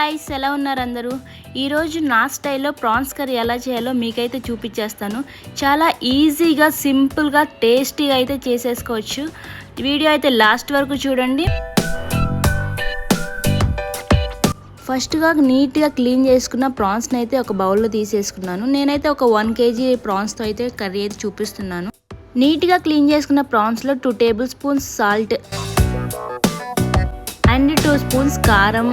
Guys, ఎలా ఉన్నారు అందరూ? ఈరోజు నా స్టైల్లో ప్రాన్స్ కర్రీ ఎలా చేయాలో మీకైతే చూపించేస్తాను. చాలా ఈజీగా, సింపుల్గా, టేస్టీగా అయితే చేసేసుకోవచ్చు. వీడియో అయితే లాస్ట్ వరకు చూడండి. ఫస్ట్గా నీట్గా క్లీన్ చేసుకున్న ప్రాన్స్ని అయితే ఒక బౌల్లో తీసేసుకున్నాను. నేనైతే ఒక 1 kg ప్రాన్స్తో అయితే కర్రీ అయితే చూపిస్తున్నాను. నీట్గా క్లీన్ చేసుకున్న ప్రాన్స్లో 2 table spoons salt and 2 spoons కారం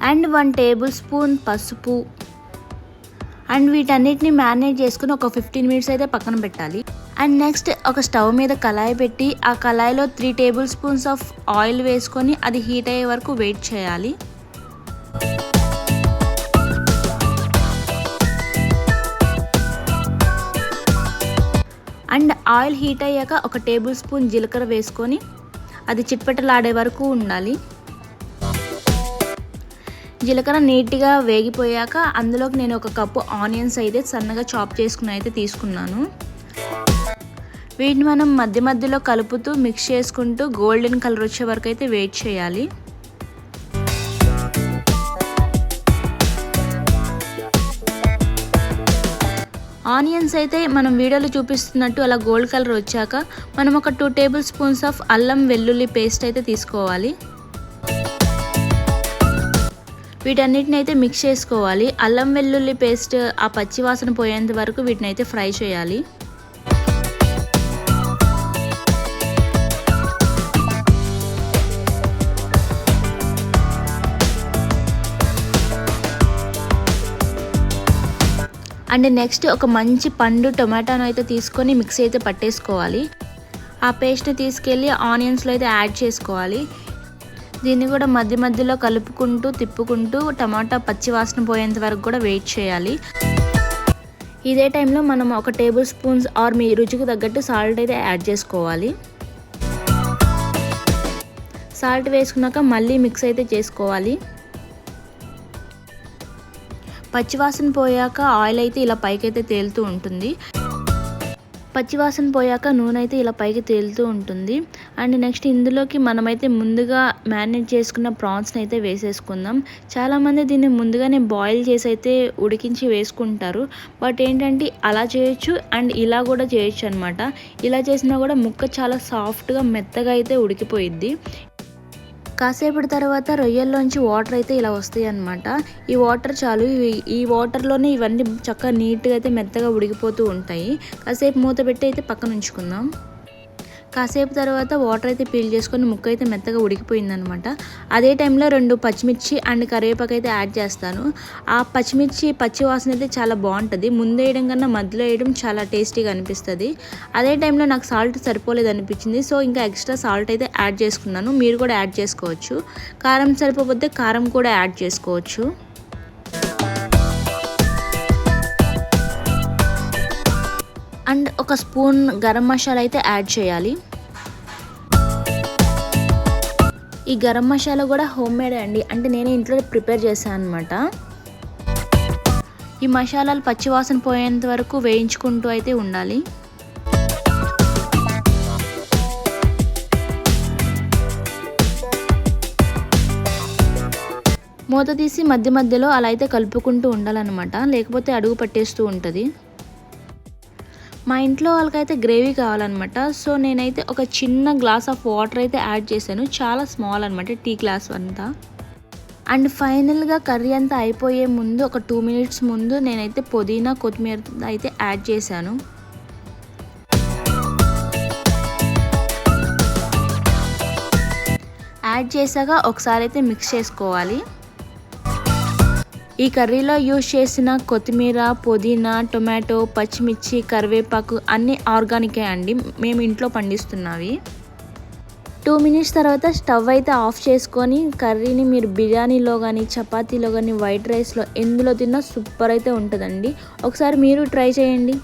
అండ్ 1 టేబుల్ స్పూన్ పసుపు అండ్ వీటన్నిటిని మ్యారినేట్ చేసుకుని ఒక 15 మినిట్స్ అయితే పక్కన పెట్టాలి. అండ్ నెక్స్ట్ ఒక స్టవ్ మీద కళాయి పెట్టి ఆ కళాయిలో 3 టేబుల్ స్పూన్స్ ఆఫ్ ఆయిల్ వేసుకొని అది హీట్ అయ్యే వరకు వెయిట్ చేయాలి. అండ్ ఆయిల్ హీట్ అయ్యాక ఒక టేబుల్ స్పూన్ జీలకర్ర వేసుకొని అది చిట్పటలాడే వరకు ఉండాలి. జీలకర్ర నీట్గా వేగిపోయాక అందులోకి నేను ఒక కప్పు ఆనియన్స్ అయితే సన్నగా చాప్ చేసుకుని అయితే తీసుకున్నాను. వీటిని మనం మధ్య మధ్యలో కలుపుతూ మిక్స్ చేసుకుంటూ గోల్డెన్ కలర్ వచ్చే వరకు అయితే వెయిట్ చేయాలి. ఆనియన్స్ అయితే మనం వీడియోలో చూపిస్తున్నట్టు అలా గోల్డ్ కలర్ వచ్చాక మనం ఒక 2 టేబుల్ స్పూన్స్ ఆఫ్ అల్లం వెల్లుల్లి పేస్ట్ అయితే తీసుకోవాలి. వీటన్నిటిని అయితే మిక్స్ చేసుకోవాలి. అల్లం వెల్లుల్లి పేస్ట్ ఆ పచ్చి వాసన పోయేంత వరకు వీటిని అయితే ఫ్రై చేయాలి. అండ్ నెక్స్ట్ ఒక మంచి పండు టొమాటోను అయితే తీసుకొని మిక్స్ అయితే పట్టేసుకోవాలి. ఆ పేస్ట్ని తీసుకెళ్ళి ఆనియన్స్లో అయితే యాడ్ చేసుకోవాలి. దీన్ని కూడా మధ్య మధ్యలో కలుపుకుంటూ తిప్పుకుంటూ టమాటా పచ్చి వాసన పోయేంత వరకు కూడా వెయిట్ చేయాలి. ఇదే టైంలో మనం ఒక టేబుల్ స్పూన్స్ ఆర్ మీ రుచికి తగ్గట్టు సాల్ట్ అయితే యాడ్ చేసుకోవాలి. సాల్ట్ వేసుకున్నాక మళ్ళీ మిక్స్ అయితే చేసుకోవాలి. పచ్చివాసన పోయాక ఆయిల్ అయితే ఇలా పైకైతే తేలుతూ ఉంటుంది. పచ్చివాసన పోయాక నూనె అయితే ఇలా పైకి తేలుతూ ఉంటుంది. అండ్ నెక్స్ట్ ఇందులోకి మనమైతే ముందుగా మ్యారినేట్ చేసుకున్న ప్రాన్స్ని అయితే వేసేసుకుందాం. చాలామంది దీన్ని ముందుగానే బాయిల్ చేసి అయితే ఉడికించి వేసుకుంటారు. బట్ ఏంటంటే అలా చేయొచ్చు అండ్ ఇలా కూడా చేయొచ్చు అనమాట. ఇలా చేసినా కూడా ముక్క చాలా సాఫ్ట్గా మెత్తగా అయితే ఉడికిపోయిద్ది. కాసేపటి తర్వాత రొయ్యల్లోంచి వాటర్ అయితే ఇలా వస్తాయి అన్నమాట. ఈ వాటర్ చాలు. ఈ వాటర్లోనే ఇవన్నీ చక్కగా నీట్గా అయితే మెత్తగా ఉడికిపోతూ ఉంటాయి. కాసేపు మూత పెట్టి అయితే పక్కన ఉంచుకుందాం. కాసేపు తర్వాత వాటర్ అయితే పీల్ చేసుకొని ముక్క అయితే మెత్తగా ఉడికిపోయిందనమాట. అదే టైంలో 2 పచ్చిమిర్చి అండ్ కరివేపాకు అయితే యాడ్ చేస్తాను. ఆ పచ్చిమిర్చి పచ్చి వాసన అయితే చాలా బాగుంటుంది. ముందు వేయడం కన్నా మధ్యలో వేయడం చాలా టేస్టీగా అనిపిస్తుంది. అదే టైంలో నాకు సాల్ట్ సరిపోలేదు అనిపించింది. సో ఇంకా ఎక్స్ట్రా సాల్ట్ అయితే యాడ్ చేసుకున్నాను. మీరు కూడా యాడ్ చేసుకోవచ్చు. కారం సరిపోతే కారం కూడా యాడ్ చేసుకోవచ్చు. అండ్ ఒక స్పూన్ గరం మసాలా అయితే యాడ్ చేయాలి. ఈ గరం మసాలా కూడా హోమ్ మేడ్ అండి. అంటే నేనే ఇంట్లో ప్రిపేర్ చేశాను అనమాట. ఈ మసాలాలు పచ్చివాసన పోయేంత వరకు వేయించుకుంటూ అయితే ఉండాలి. మూత తీసి మధ్య మధ్యలో అలా అయితే కలుపుకుంటూ ఉండాలన్నమాట. లేకపోతే అడుగు పట్టేస్తూ ఉంటుంది. మా ఇంట్లో వాళ్ళకైతే గ్రేవీ కావాలన్నమాట. సో నేనైతే ఒక చిన్న గ్లాస్ ఆఫ్ వాటర్ అయితే యాడ్ చేశాను. చాలా స్మాల్ అనమాట, టీ గ్లాస్ అంతా. అండ్ ఫైనల్గా కర్రీ అంతా అయిపోయే ముందు ఒక 2 మినిట్స్ ముందు నేనైతే పుదీనా కొత్తిమీర అయితే యాడ్ చేశాను. యాడ్ చేశాక ఒకసారి అయితే మిక్స్ చేసుకోవాలి. ఈ కర్రీలో యూజ్ చేసిన కొత్తిమీర, పుదీనా, టొమాటో, పచ్చిమిర్చి, కరివేపాకు అన్నీ ఆర్గానికే అండి. మేము ఇంట్లో పండిస్తున్నవి. 2 మినిట్స్ తర్వాత స్టవ్ అయితే ఆఫ్ చేసుకొని కర్రీని మీరు బిర్యానీలో కానీ, చపాతీలో కానీ, వైట్ రైస్లో ఎందులో తిన్నా సూపర్ అయితే ఉంటుందండి. ఒకసారి మీరు ట్రై చేయండి.